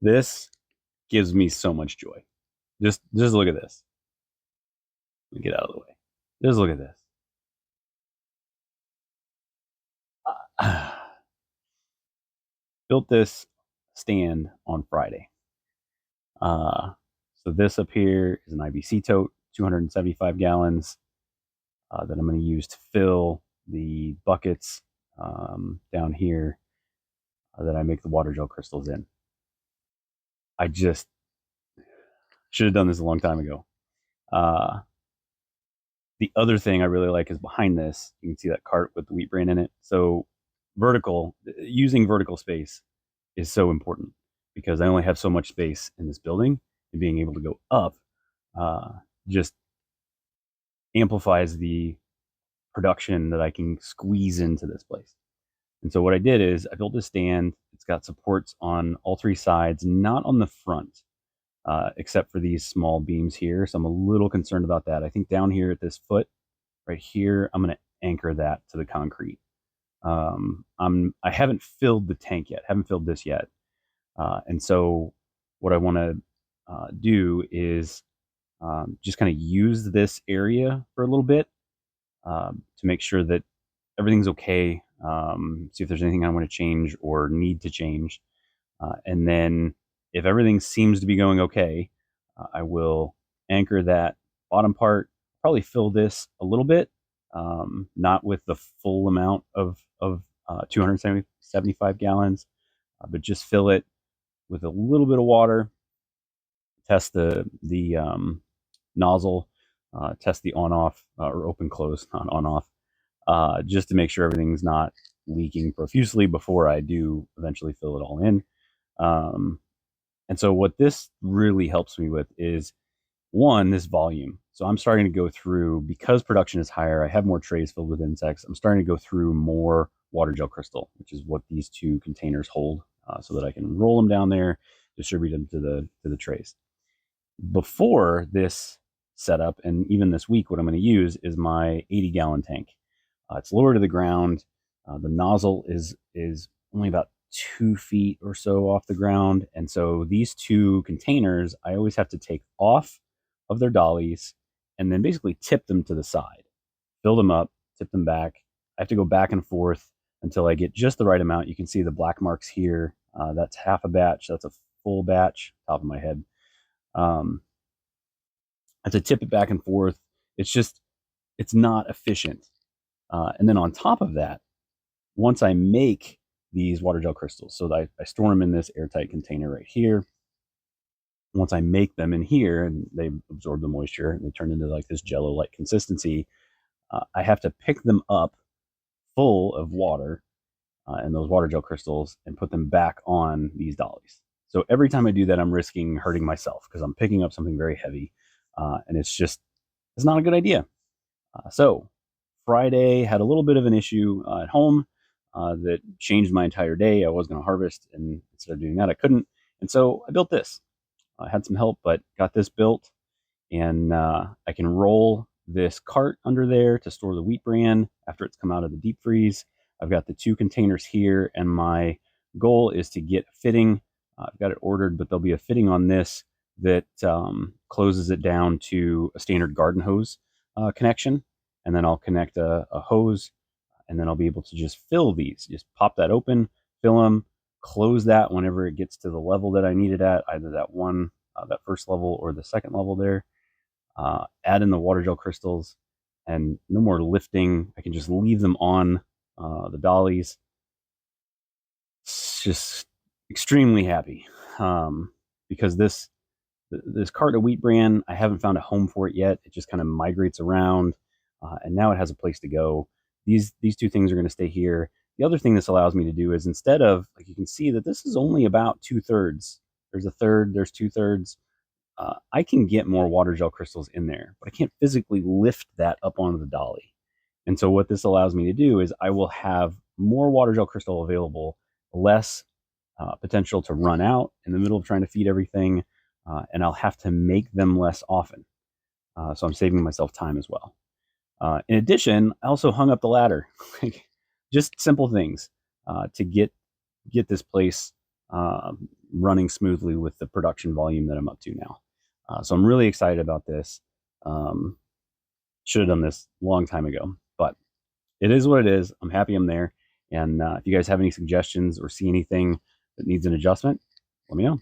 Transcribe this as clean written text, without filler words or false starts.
This gives me so much joy. Just look at this. Let me get out of the way. Just look at this. Built this stand on Friday. So this up here is an IBC Tote, 275 gallons, that I'm going to use to fill the buckets down here that I make the water gel crystals in. I just should have done this a long time ago. The other thing I really like is behind this, you can see that cart with the wheat bran in it. So using vertical space is so important because I only have so much space in this building, and being able to go up just amplifies the production that I can squeeze into this place. And so what I did is I built a stand. It's got supports on all three sides, not on the front, except for these small beams here. So I'm a little concerned about that. I think down here at this foot right here, I'm going to anchor that to the concrete. I haven't filled the tank yet, haven't filled this yet. And so what I want to do is just kind of use this area for a little bit to make sure that everything's okay. See if there's anything I want to change or need to change. And then if everything seems to be going okay, I will anchor that bottom part, probably fill this a little bit, not with the full amount of 275 gallons, but just fill it with a little bit of water, test the nozzle, test the on-off or open-close, not on-off, just to make sure everything's not leaking profusely before I do eventually fill it all in. And so what this really helps me with is, one, this volume. So I'm starting to go through, because production is higher, I have more trays filled with insects. I'm starting to go through more water gel crystal, which is what these two containers hold, so that I can roll them down there, distribute them to the trays. Before this setup, and even this week, what I'm going to use is my 80-gallon tank. It's lower to the ground. The nozzle is only about 2 feet or so off the ground. And so these two containers, I always have to take off of their dollies and then basically tip them to the side, fill them up, tip them back. I have to go back and forth until I get just the right amount. You can see the black marks here. That's half a batch. That's a full batch, top of my head. I have to tip it back and forth. It's not efficient. And then on top of that, once I make these water gel crystals, so that I store them in this airtight container right here. Once I make them in here and they absorb the moisture and they turn into like this jello-like consistency, I have to pick them up full of water and those water gel crystals and put them back on these dollies. So every time I do that, I'm risking hurting myself because I'm picking up something very heavy, and it's not a good idea. So Friday had a little bit of an issue at home that changed my entire day. I was going to harvest, and instead of doing that, I couldn't. And so I built this. I had some help, but got this built, and I can roll this cart under there to store the wheat bran after it's come out of the deep freeze. I've got the two containers here, and my goal is to get a fitting. I've got it ordered, but there'll be a fitting on this that closes it down to a standard garden hose connection. And then I'll connect a hose, and then I'll be able to just fill these. Just pop that open, fill them, close that whenever it gets to the level that I need it at, either that first level or the second level there. Add in the water gel crystals, and no more lifting. I can just leave them on the dollies. It's just extremely happy because this cart of wheat bran, I haven't found a home for it yet. It just kind of migrates around, and now it has a place to go. These two things are going to stay here. The other thing this allows me to do is, instead of, like, you can see that this is only about 2/3. There's a third, there's 2/3. I can get more water gel crystals in there, but I can't physically lift that up onto the dolly. And so what this allows me to do is I will have more water gel crystal available, less potential to run out in the middle of trying to feed everything, and I'll have to make them less often. So I'm saving myself time as well. In addition, I also hung up the ladder. Just simple things to get this place running smoothly with the production volume that I'm up to now. So I'm really excited about this. Should have done this a long time ago, but it is what it is. I'm happy I'm there. And if you guys have any suggestions or see anything that needs an adjustment, let me know.